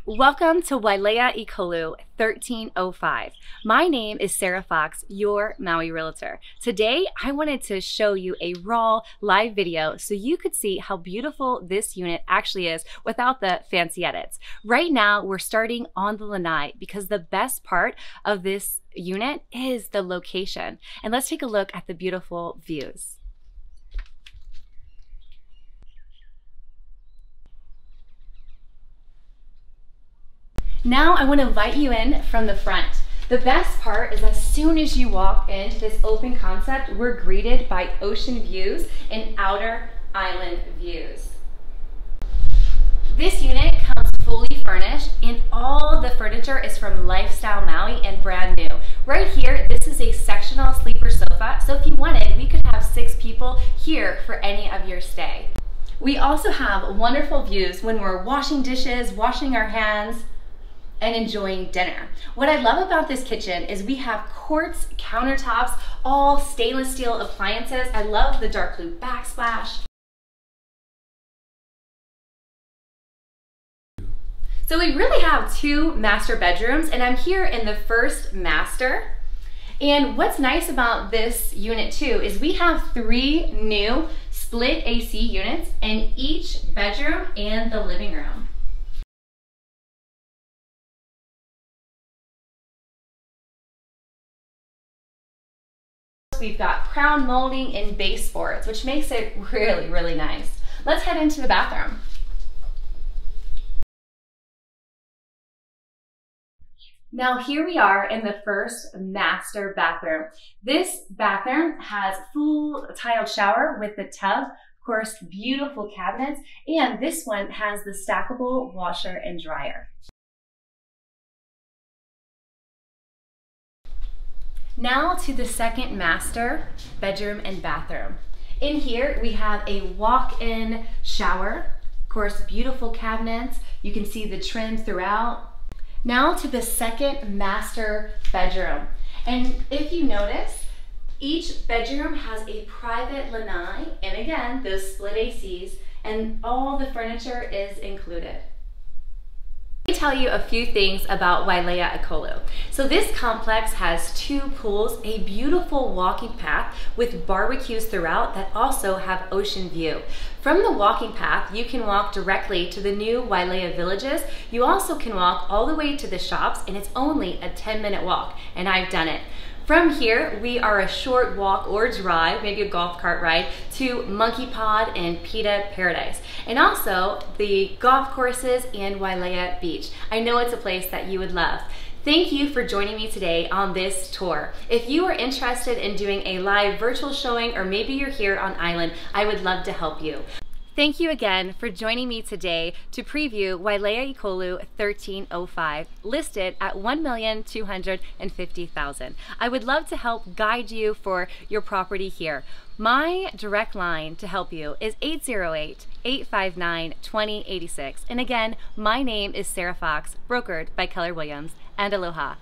Welcome to Wailea, Ekolu 1305. My name is Sara Fox, your Maui Realtor. Today, I wanted to show you a raw live video so you could see how beautiful this unit actually is without the fancy edits. Right now, we're starting on the Lanai because the best part of this unit is the location. And let's take a look at the beautiful views. Now I want to invite you in from the front. The best part is as soon as you walk into this open concept, we're greeted by ocean views and outer island views. This unit comes fully furnished and all the furniture is from Lifestyle Maui and brand new. Right here, this is a sectional sleeper sofa, so if you wanted, we could have 6 people here for any of your stay. We also have wonderful views when we're washing dishes, washing our hands, and enjoying dinner. What I love about this kitchen is we have quartz countertops, all stainless steel appliances. I love the dark blue backsplash. So we really have 2 master bedrooms, and I'm here in the first master. And what's nice about this unit too is we have 3 new split AC units in each bedroom and the living room. We've got crown molding and baseboards, which makes it really, really nice. Let's head into the bathroom. Now here we are in the first master bathroom. This bathroom has full tiled shower with the tub, of course, beautiful cabinets, and this one has the stackable washer and dryer. Now to the second master bedroom and bathroom. In here we have a walk-in shower, of course beautiful cabinets, you can see the trim throughout. Now to the second master bedroom, and if you notice, each bedroom has a private lanai, and again those split ACs, and all the furniture is included. Let me tell you a few things about Wailea, Ekolu. So this complex has 2 pools, a beautiful walking path with barbecues throughout that also have ocean view. From the walking path, you can walk directly to the new Wailea villages. You also can walk all the way to the shops, and it's only a 10-minute walk, and I've done it. From here, we are a short walk or drive, maybe a golf cart ride, to Monkey Pod and Pita Paradise. And also the golf courses and Wailea Beach. I know it's a place that you would love. Thank you for joining me today on this tour. If you are interested in doing a live virtual showing, or maybe you're here on island, I would love to help you. Thank you again for joining me today to preview Wailea, Ekolu 1305, listed at $1,250,000. I would love to help guide you for your property here. My direct line to help you is 808-859-2086. And again, my name is Sara Fox, brokered by Keller Williams, and aloha.